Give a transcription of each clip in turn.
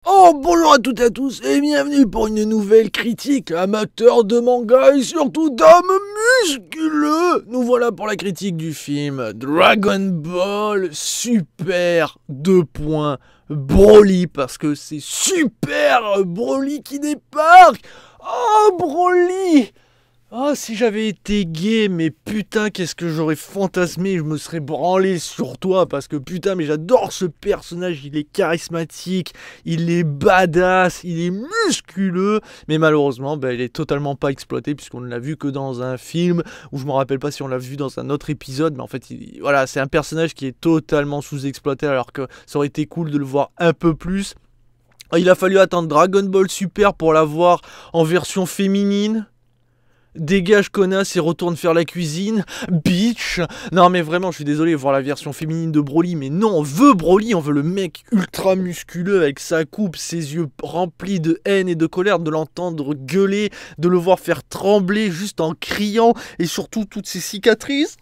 Oh, bonjour à toutes et à tous et bienvenue pour une nouvelle critique, amateurs de manga et surtout d'hommes musculeux. Nous voilà pour la critique du film Dragon Ball Super 2 Broly, parce que c'est Super Broly qui débarque. Oh, Broly! Oh, si j'avais été gay, mais putain, qu'est-ce que j'aurais fantasmé, je me serais branlé sur toi, parce que putain, mais j'adore ce personnage, il est charismatique, il est badass, il est musculeux, mais malheureusement, il est totalement pas exploité, puisqu'on ne l'a vu que dans un film, ou je me rappelle pas si on l'a vu dans un autre épisode, mais en fait, voilà, c'est un personnage qui est totalement sous-exploité, alors que ça aurait été cool de le voir un peu plus. Il a fallu attendre Dragon Ball Super pour l'avoir en version féminine. Dégage connasse et retourne faire la cuisine, bitch. Non mais vraiment, je suis désolé, voir la version féminine de Broly, mais non, on veut Broly, on veut le mec ultra musculeux avec sa coupe, ses yeux remplis de haine et de colère, de l'entendre gueuler, de le voir faire trembler juste en criant, et surtout toutes ses cicatrices.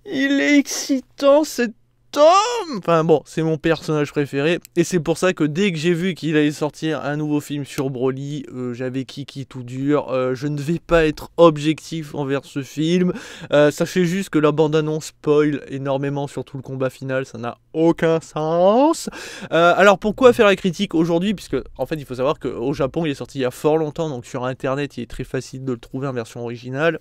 Il est excitant cet homme. Enfin bon, c'est mon personnage préféré. Et c'est pour ça que dès que j'ai vu qu'il allait sortir un nouveau film sur Broly, j'avais kiki tout dur. Je ne vais pas être objectif envers ce film. Sachez juste que la bande-annonce spoil énormément sur tout le combat final. Ça n'a aucun sens. Alors pourquoi faire la critique aujourd'hui? Puisque en fait il faut savoir qu'au Japon il est sorti il y a fort longtemps. Donc sur internet il est très facile de le trouver en version originale.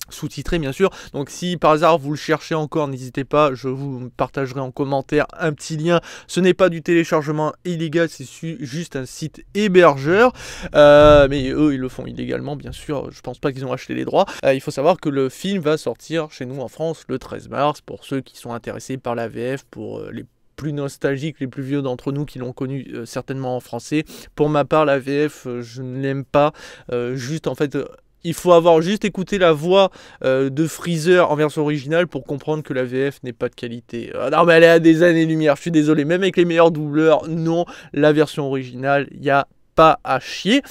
Sous-titré bien sûr, donc si par hasard vous le cherchez encore, n'hésitez pas, je vous partagerai en commentaire un petit lien. Ce n'est pas du téléchargement illégal, c'est juste un site hébergeur, mais eux ils le font illégalement bien sûr, je pense pas qu'ils ont acheté les droits. Il faut savoir que le film va sortir chez nous en France le 13 mars, pour ceux qui sont intéressés par la VF, pour les plus nostalgiques, les plus vieux d'entre nous qui l'ont connu certainement en français. Pour ma part la VF je ne l'aime pas, juste en fait... il faut avoir juste écouté la voix de Freezer en version originale pour comprendre que la VF n'est pas de qualité. Non mais elle est à des années-lumière, je suis désolé, même avec les meilleurs doubleurs, non, la version originale, il n'y a pas à chier.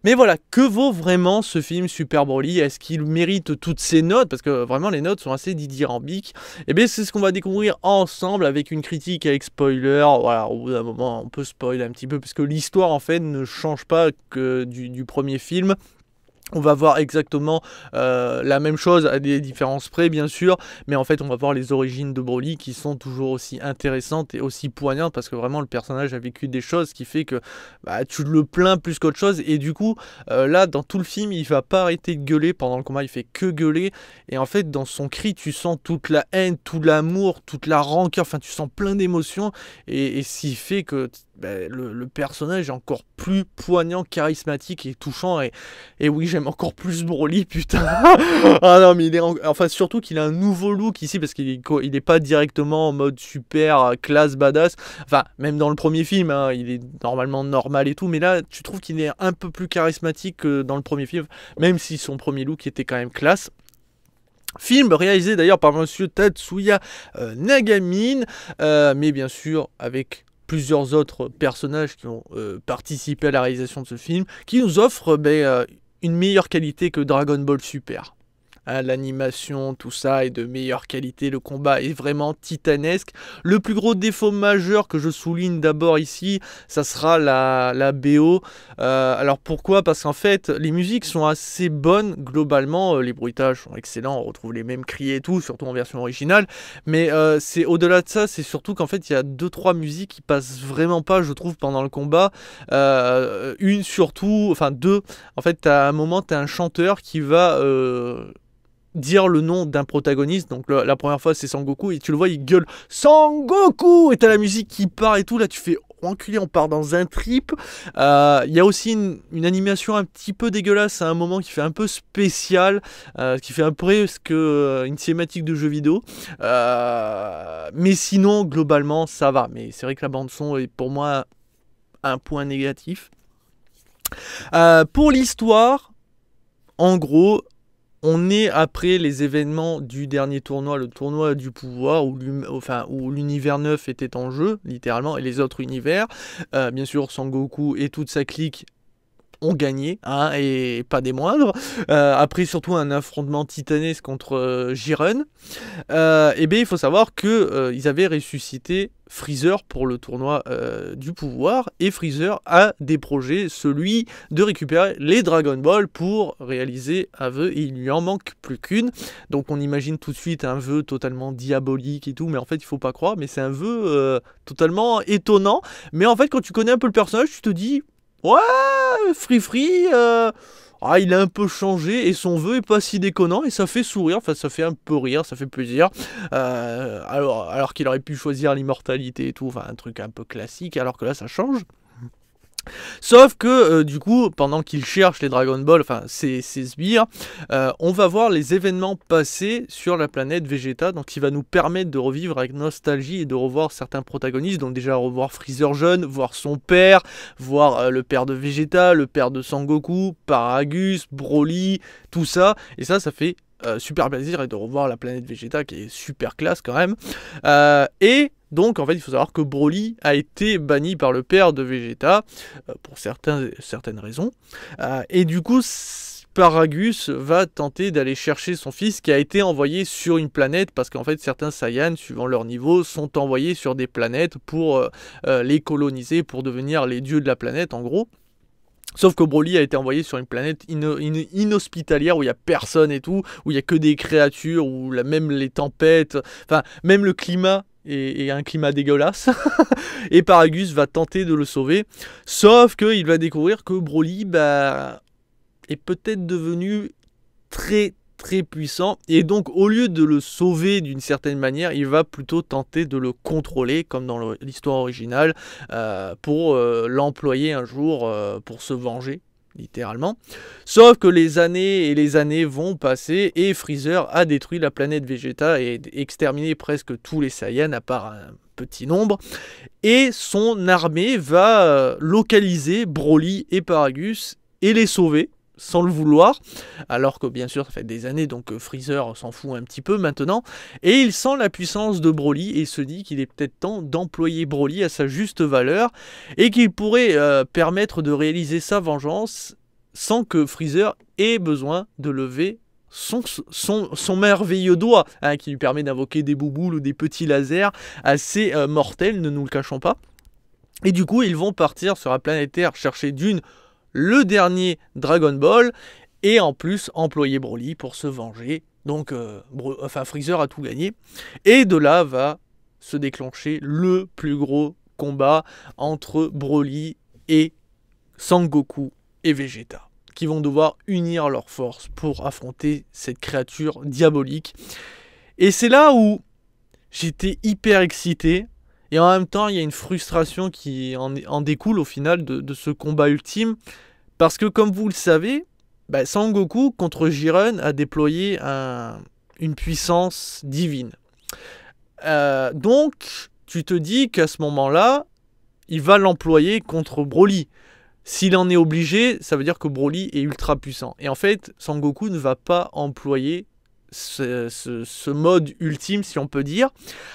Mais voilà, que vaut vraiment ce film Super Broly? Est-ce qu'il mérite toutes ces notes? Parce que vraiment les notes sont assez dithyrambiques. Et bien c'est ce qu'on va découvrir ensemble avec une critique avec spoiler. Voilà, au bout d'un moment on peut spoiler un petit peu, parce que l'histoire en fait ne change pas que du premier film. On va voir exactement la même chose à des différences près bien sûr, mais en fait on va voir les origines de Broly qui sont toujours aussi intéressantes et aussi poignantes, parce que vraiment le personnage a vécu des choses qui fait que tu le plains plus qu'autre chose, et du coup là dans tout le film il va pas arrêter de gueuler pendant le combat, il fait que gueuler, et en fait dans son cri tu sens toute la haine, tout l'amour, toute la rancœur, enfin tu sens plein d'émotions, et ce qui fait que le personnage est encore plus poignant, charismatique et touchant, et oui, j'aime encore plus Broly, putain. Ah non, mais il est enfin surtout qu'il a un nouveau look ici, parce qu'il est pas directement en mode super classe badass. Enfin, même dans le premier film, hein, il est normalement normal et tout, mais là, tu trouves qu'il est un peu plus charismatique que dans le premier film, même si son premier look était quand même classe. Film réalisé d'ailleurs par monsieur Tatsuya Nagamine, mais bien sûr avec plusieurs autres personnages qui ont participé à la réalisation de ce film, qui nous offrent une meilleure qualité que Dragon Ball Super. Hein, l'animation, tout ça est de meilleure qualité, le combat est vraiment titanesque. Le plus gros défaut majeur que je souligne d'abord ici, ça sera la BO. Alors pourquoi? Parce qu'en fait, les musiques sont assez bonnes globalement, les bruitages sont excellents, on retrouve les mêmes cris et tout, surtout en version originale. Mais c'est au-delà de ça, c'est surtout qu'en fait, il y a 2-3 musiques qui passent vraiment pas, je trouve, pendant le combat. Une surtout, enfin deux, en fait, à un moment, tu as un chanteur qui va... dire le nom d'un protagoniste, donc la première fois c'est Sangoku, et tu le vois il gueule Sangoku, et t'as la musique qui part et tout, là tu fais enculé, on part dans un trip. Il y a aussi une animation un petit peu dégueulasse à un moment qui fait un peu spécial, qui fait un peu presque une cinématique de jeu vidéo, mais sinon globalement ça va, mais c'est vrai que la bande son est pour moi un point négatif. Pour l'histoire, en gros, on est après les événements du dernier tournoi, le tournoi du pouvoir, où l'univers 9 était en jeu, littéralement, et les autres univers. Bien sûr, Sangoku et toute sa clique ont gagné, hein, et pas des moindres. Après surtout un affrontement titanesque contre Jiren. Et bien il faut savoir que ils avaient ressuscité Freezer pour le tournoi du pouvoir, et Freezer a des projets, celui de récupérer les Dragon Ball pour réaliser un vœu, et il lui en manque plus qu'une. Donc on imagine tout de suite un vœu totalement diabolique et tout, mais en fait il faut pas croire, mais c'est un vœu totalement étonnant. Mais en fait quand tu connais un peu le personnage, tu te dis ouais, Free, il a un peu changé et son vœu est pas si déconnant, et ça fait sourire, enfin ça fait un peu rire, ça fait plaisir. Alors qu'il aurait pu choisir l'immortalité et tout, enfin un truc un peu classique, alors que là ça change. Sauf que du coup, pendant qu'il cherche les Dragon Ball, enfin ses sbires, on va voir les événements passés sur la planète Vegeta, donc qui va nous permettre de revivre avec nostalgie et de revoir certains protagonistes, donc déjà revoir Freezer jeune, voir son père, voir le père de Vegeta, le père de Sangoku, Paragus, Broly, tout ça, et ça fait super plaisir, et de revoir la planète Vegeta qui est super classe quand même. Et donc en fait il faut savoir que Broly a été banni par le père de Vegeta pour certaines raisons, et du coup Paragus va tenter d'aller chercher son fils qui a été envoyé sur une planète, parce qu'en fait certains Saiyans suivant leur niveau sont envoyés sur des planètes pour les coloniser, pour devenir les dieux de la planète en gros. Sauf que Broly a été envoyé sur une planète inhospitalière où il n'y a personne et tout, où il n'y a que des créatures, où même les tempêtes, enfin même le climat est un climat dégueulasse. Et Paragus va tenter de le sauver, sauf qu'il va découvrir que Broly est peut-être devenu très puissant, et donc au lieu de le sauver d'une certaine manière, il va plutôt tenter de le contrôler comme dans l'histoire originale, pour l'employer un jour pour se venger littéralement. Sauf que les années et les années vont passer, et Freezer a détruit la planète Vegeta et exterminé presque tous les Saiyans à part un petit nombre, et son armée va localiser Broly et Paragus et les sauver sans le vouloir, alors que bien sûr ça fait des années, donc Freezer s'en fout un petit peu maintenant, et il sent la puissance de Broly et se dit qu'il est peut-être temps d'employer Broly à sa juste valeur, et qu'il pourrait permettre de réaliser sa vengeance sans que Freezer ait besoin de lever son merveilleux doigt, hein, qui lui permet d'invoquer des bouboules ou des petits lasers assez mortels, ne nous le cachons pas. Et du coup ils vont partir sur la planète Terre chercher le dernier Dragon Ball, et en plus employer Broly pour se venger. Donc Freezer a tout gagné, et de là va se déclencher le plus gros combat entre Broly et Sangoku et Vegeta, qui vont devoir unir leurs forces pour affronter cette créature diabolique. Et c'est là où j'étais hyper excité, et en même temps il y a une frustration qui en découle au final de ce combat ultime, parce que comme vous le savez, Sangoku contre Jiren a déployé une puissance divine. Donc tu te dis qu'à ce moment-là, il va l'employer contre Broly. S'il en est obligé, ça veut dire que Broly est ultra puissant. Et en fait, Sangoku ne va pas employer ce mode ultime, si on peut dire,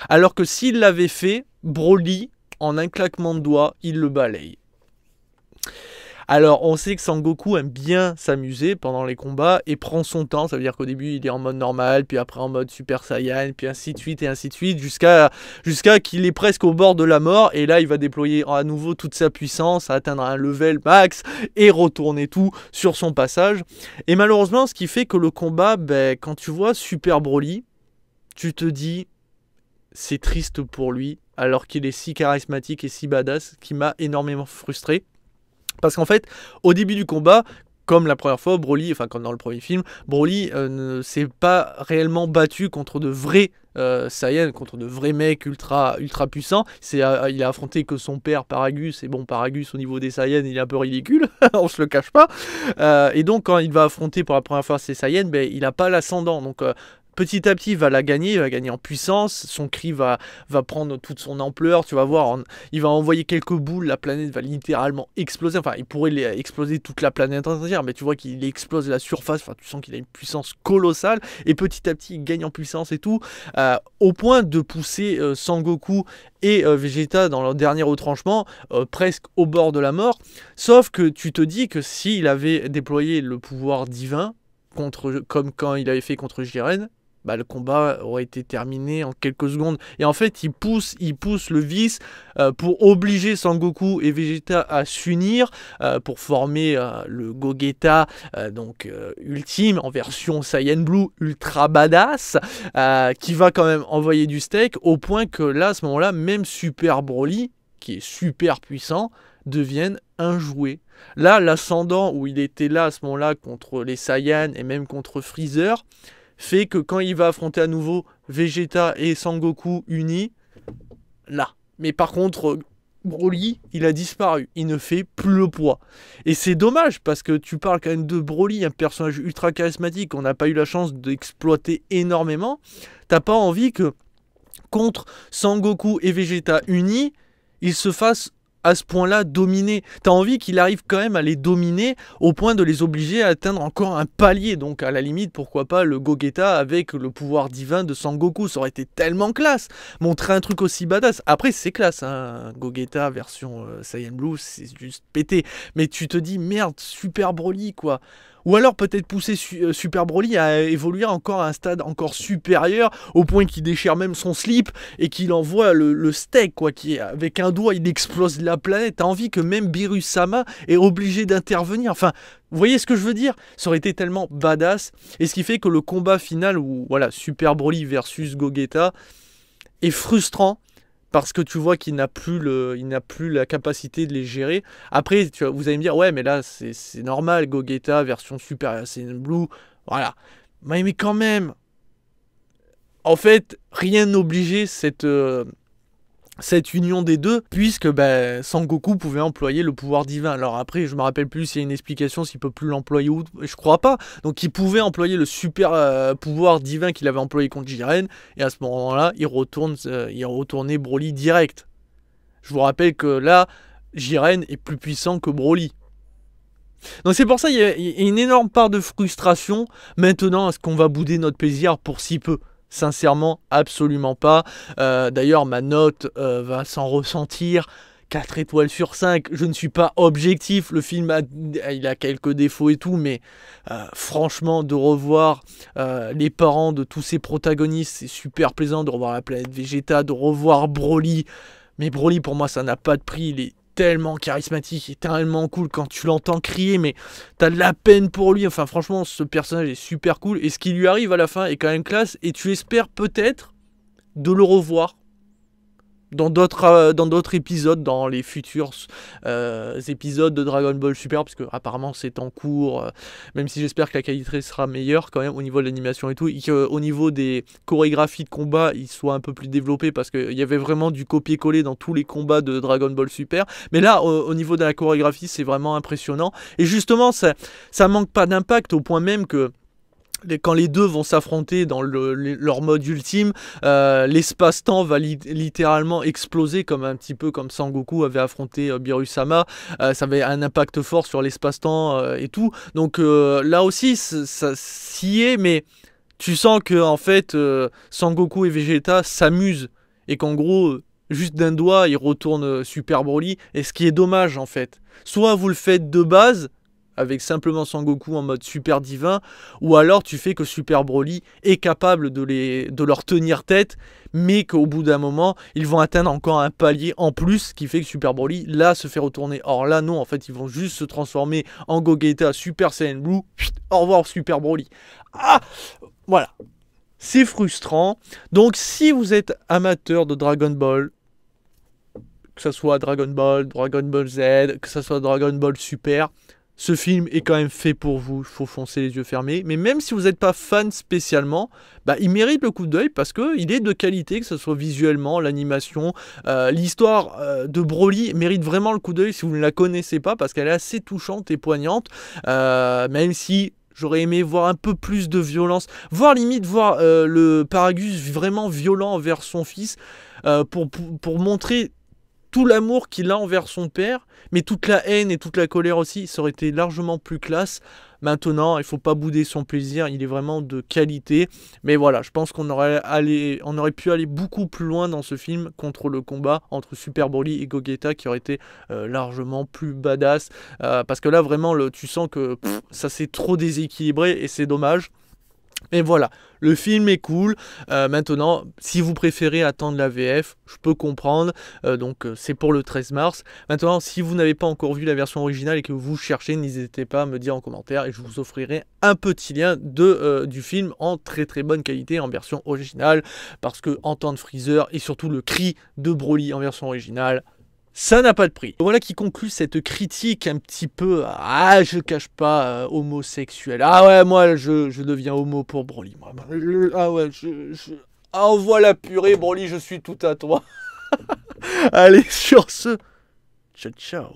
alors que s'il l'avait fait, Broly, en un claquement de doigts, il le balaye. Alors, on sait que Sangoku aime bien s'amuser pendant les combats et prend son temps. Ça veut dire qu'au début, il est en mode normal, puis après en mode Super Saiyan, puis ainsi de suite, jusqu'à qu'il est presque au bord de la mort. Et là, il va déployer à nouveau toute sa puissance, atteindre un level max et retourner tout sur son passage. Et malheureusement, ce qui fait que le combat, quand tu vois Super Broly, tu te dis, c'est triste pour lui, alors qu'il est si charismatique et si badass, qui m'a énormément frustré. Parce qu'en fait, au début du combat, comme la première fois, Broly, enfin comme dans le premier film, Broly ne s'est pas réellement battu contre de vrais Saiyans, contre de vrais mecs ultra puissants. Il a affronté que son père Paragus, et bon, Paragus au niveau des Saiyans, il est un peu ridicule, on se le cache pas. Et donc quand il va affronter pour la première fois ces Saiyans, il n'a pas l'ascendant. Donc petit à petit, il va gagner en puissance, son cri va prendre toute son ampleur, tu vas voir, il va envoyer quelques boules, la planète va littéralement exploser, enfin, il pourrait exploser toute la planète entière, mais tu vois qu'il explose la surface, enfin, tu sens qu'il a une puissance colossale, et petit à petit, il gagne en puissance et tout, au point de pousser Sangoku et Vegeta dans leur dernier retranchement, presque au bord de la mort, sauf que tu te dis que s'il avait déployé le pouvoir divin, comme quand il avait fait contre Jiren, bah, le combat aurait été terminé en quelques secondes. Et en fait, il pousse le vice pour obliger Sangoku et Vegeta à s'unir pour former le Gogeta ultime en version Saiyan Blue ultra badass qui va quand même envoyer du steak au point que là, à ce moment-là, même Super Broly, qui est super puissant, devienne un jouet. Là, l'ascendant où il était là à ce moment-là contre les Saiyans et même contre Freezer, fait que quand il va affronter à nouveau Vegeta et Sangoku unis, là. Mais par contre, Broly, il a disparu. Il ne fait plus le poids. Et c'est dommage parce que tu parles quand même de Broly, un personnage ultra charismatique qu'on n'a pas eu la chance d'exploiter énormément. T'as pas envie que contre Sangoku et Vegeta unis, ils se fassent à ce point-là dominer. T'as envie qu'il arrive quand même à les dominer au point de les obliger à atteindre encore un palier. Donc à la limite, pourquoi pas le Gogeta avec le pouvoir divin de Sangoku. Ça aurait été tellement classe. Montrer un truc aussi badass. Après c'est classe, hein. Gogeta version Saiyan Blue, c'est juste pété. Mais tu te dis merde, Super Broly quoi. Ou alors peut-être pousser Super Broly à évoluer encore à un stade encore supérieur, au point qu'il déchire même son slip et qu'il envoie le steak, quoi, qui avec un doigt il explose la planète. T'as envie que même Beerus-sama est obligé d'intervenir. Enfin, vous voyez ce que je veux dire? Ça aurait été tellement badass. Et ce qui fait que le combat final, où voilà, Super Broly versus Gogeta, est frustrant. Parce que tu vois qu'il n'a plus la capacité de les gérer. Après, vous allez me dire, ouais, mais là, c'est normal, Gogeta, version Super Saiyan Blue, voilà. Mais quand même, en fait, rien n'obligeait cette union des deux, puisque Sangoku pouvait employer le pouvoir divin. Alors après, je me rappelle plus s'il y a une explication s'il peut plus l'employer ou je crois pas. Donc il pouvait employer le super pouvoir divin qu'il avait employé contre Jiren, et à ce moment-là, il retournait Broly direct. Je vous rappelle que là, Jiren est plus puissant que Broly. Donc c'est pour ça qu'il y a une énorme part de frustration. Maintenant, est-ce qu'on va bouder notre plaisir pour si peu? Sincèrement, absolument pas. D'ailleurs, ma note va s'en ressentir. 4 étoiles sur 5. Je ne suis pas objectif. Le film il a quelques défauts et tout, mais franchement, de revoir les parents de tous ces protagonistes, c'est super plaisant. De revoir la planète Vegeta, de revoir Broly. Mais Broly, pour moi, ça n'a pas de prix. Il est tellement charismatique et tellement cool quand tu l'entends crier, mais t'as de la peine pour lui. Enfin, franchement, ce personnage est super cool. Et ce qui lui arrive à la fin est quand même classe. Et tu espères peut-être de le revoir dans d'autres épisodes, dans les futurs épisodes de Dragon Ball Super, parce que apparemment c'est en cours, même si j'espère que la qualité sera meilleure quand même au niveau de l'animation et tout, et qu'au niveau des chorégraphies de combat, ils soient un peu plus développés, parce qu'il y avait vraiment du copier-coller dans tous les combats de Dragon Ball Super, mais là, au niveau de la chorégraphie, c'est vraiment impressionnant, et justement, ça manque pas d'impact, au point même que quand les deux vont s'affronter dans leur mode ultime, l'espace-temps va littéralement exploser, comme un petit peu comme Sangoku avait affronté Beerus-sama. Ça avait un impact fort sur l'espace-temps et tout. Donc là aussi, ça s'y est, mais tu sens que en fait, Sangoku et Vegeta s'amusent et qu'en gros, juste d'un doigt, ils retournent Super Broly. Et ce qui est dommage en fait, soit vous le faites de base, avec simplement Sangoku en mode super divin, ou alors tu fais que Super Broly est capable de leur tenir tête, mais qu'au bout d'un moment, ils vont atteindre encore un palier en plus, qui fait que Super Broly, là, se fait retourner. Or là, non, en fait, ils vont juste se transformer en Gogeta Super Saiyan Blue. Au revoir Super Broly. Ah, voilà. C'est frustrant. Donc, si vous êtes amateur de Dragon Ball, que ce soit Dragon Ball Z, que ce soit Dragon Ball Super, ce film est quand même fait pour vous, il faut foncer les yeux fermés. Mais même si vous n'êtes pas fan spécialement, il mérite le coup d'œil parce qu'il est de qualité, que ce soit visuellement, l'animation. L'histoire de Broly mérite vraiment le coup d'œil si vous ne la connaissez pas, parce qu'elle est assez touchante et poignante. Même si J'aurais aimé voir un peu plus de violence, voire limite voir le Paragus vraiment violent envers son fils, pour montrer tout l'amour qu'il a envers son père, mais toute la haine et toute la colère aussi, ça aurait été largement plus classe. Maintenant, il faut pas bouder son plaisir, il est vraiment de qualité. Mais voilà, je pense on aurait pu aller beaucoup plus loin dans ce film contre le combat entre Super Broly et Gogeta qui aurait été largement plus badass. Parce que là, vraiment, tu sens que ça s'est trop déséquilibré et c'est dommage. Et voilà, le film est cool. Maintenant, si vous préférez attendre la VF, je peux comprendre. Donc, c'est pour le 13 mars. Maintenant, si vous n'avez pas encore vu la version originale et que vous cherchez, n'hésitez pas à me dire en commentaire et je vous offrirai un petit lien du film en très très bonne qualité en version originale. Parce que entendre Freezer et surtout le cri de Broly en version originale, ça n'a pas de prix. Voilà qui conclut cette critique un petit peu, je cache pas, homosexuel. Ah ouais, moi je deviens homo pour Broly. Ah ouais, envoie la purée, Broly, je suis tout à toi. Allez, sur ce, ciao ciao.